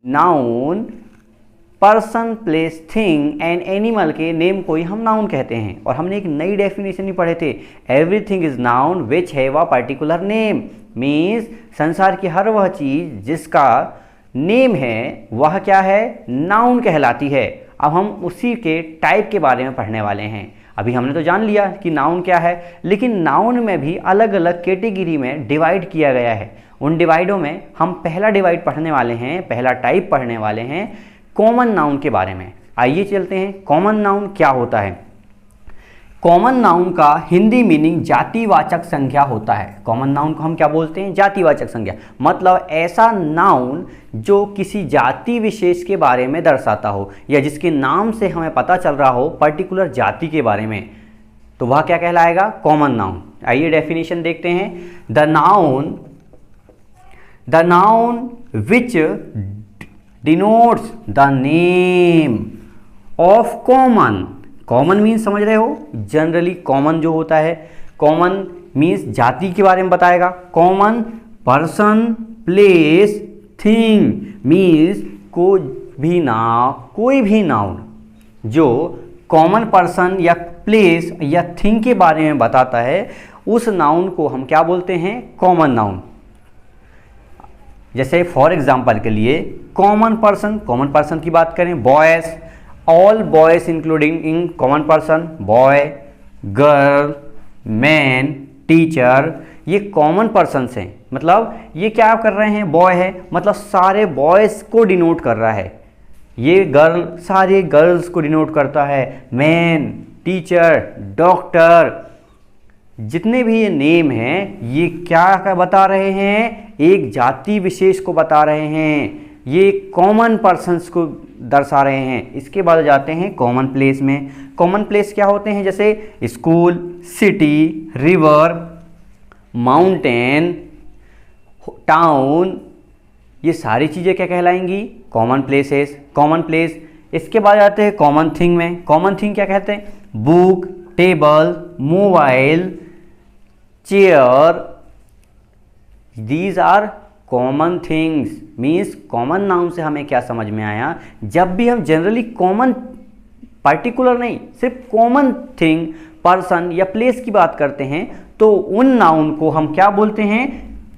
Noun person, place, thing and animal के name को ही हम नाउन कहते हैं। और हमने एक नई डेफिनेशन ही पढ़े थे, everything is noun which have a particular name. Means संसार की हर वह चीज़ जिसका नेम है वह क्या है, नाउन कहलाती है। अब हम उसी के टाइप के बारे में पढ़ने वाले हैं। अभी हमने तो जान लिया कि नाउन क्या है, लेकिन नाउन में भी अलग अलग कैटेगरी में डिवाइड किया गया है। उन डिवाइडों में हम पहला डिवाइड पढ़ने वाले हैं, पहला टाइप पढ़ने वाले हैं कॉमन नाउन के बारे में। आइए चलते हैं, कॉमन नाउन क्या होता है। कॉमन नाउन का हिंदी मीनिंग जातिवाचक संज्ञा होता है। कॉमन नाउन को हम क्या बोलते हैं, जातिवाचक संज्ञा। मतलब ऐसा नाउन जो किसी जाति विशेष के बारे में दर्शाता हो या जिसके नाम से हमें पता चल रहा हो पर्टिकुलर जाति के बारे में, तो वह क्या कहलाएगा, कॉमन नाउन। आइए डेफिनेशन देखते हैं। The noun which denotes the name of common. Common means समझ रहे हो, जनरली कॉमन जो होता है, कॉमन मीन्स जाति के बारे में बताएगा। Common person, place, thing means कोई भी नाउन जो कॉमन पर्सन या प्लेस या थिंग के बारे में बताता है, उस नाउन को हम क्या बोलते हैं, कॉमन नाउन। जैसे फॉर एग्जाम्पल के लिए कॉमन पर्सन की बात करें, boys, all boys including in common person, boy, girl, man, teacher, ये कॉमन पर्सन्स हैं। मतलब ये क्या कर रहे हैं, बॉय है मतलब सारे बॉयज़ को डिनोट कर रहा है, ये गर्ल सारे गर्ल्स को डिनोट करता है, मैन, टीचर, डॉक्टर, जितने भी ये नेम हैं ये क्या बता रहे हैं, एक जाति विशेष को बता रहे हैं, ये कॉमन पर्सन्स को दर्शा रहे हैं। इसके बाद जाते हैं कॉमन प्लेस में। कॉमन प्लेस क्या होते हैं, जैसे school, city, river, mountain, town, ये सारी चीज़ें क्या कहलाएंगी, कॉमन प्लेसेस, कॉमन प्लेस। इसके बाद आते हैं कॉमन थिंग में। कॉमन थिंग क्या कहते हैं, book, table, mobile, chair, these are common things. Means common noun से हमें क्या समझ में आया, जब भी हम जनरली कॉमन, पर्टिकुलर नहीं, सिर्फ कॉमन थिंग, पर्सन या प्लेस की बात करते हैं तो उन नाउन को हम क्या बोलते हैं,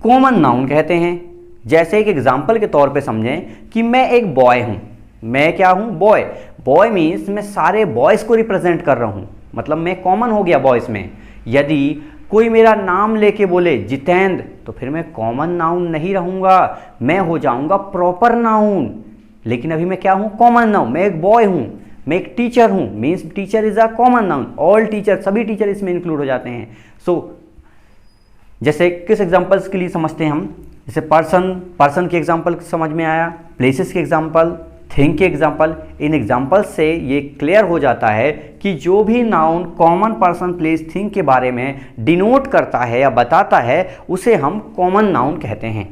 कॉमन नाउन कहते हैं। जैसे एक एग्जाम्पल के तौर पे समझें कि मैं एक बॉय हूँ, मैं क्या हूँ, बॉय। बॉय मीन्स मैं सारे बॉयज़ को रिप्रेजेंट कर रहा हूँ, मतलब मैं कॉमन हो गया बॉयज़ में। यदि कोई मेरा नाम लेके बोले जितेंद्र, तो फिर मैं कॉमन नाउन नहीं रहूँगा, मैं हो जाऊँगा प्रॉपर नाउन। लेकिन अभी मैं क्या हूँ, कॉमन नाउन। मैं एक बॉय हूँ, मैं एक टीचर हूँ, means teacher is a common noun. All teacher, सभी टीचर इसमें इंक्लूड हो जाते हैं। जैसे किस एग्जाम्पल्स के लिए समझते हैं हम, जैसे पर्सन के एग्जाम्पल समझ में आया, प्लेसेस के एग्जाम्पल, थिंग के एग्जाम्पल। इन एग्जाम्पल से ये क्लियर हो जाता है कि जो भी noun common person, place, thing के बारे में डिनोट करता है या बताता है, उसे हम कॉमन नाउन कहते हैं।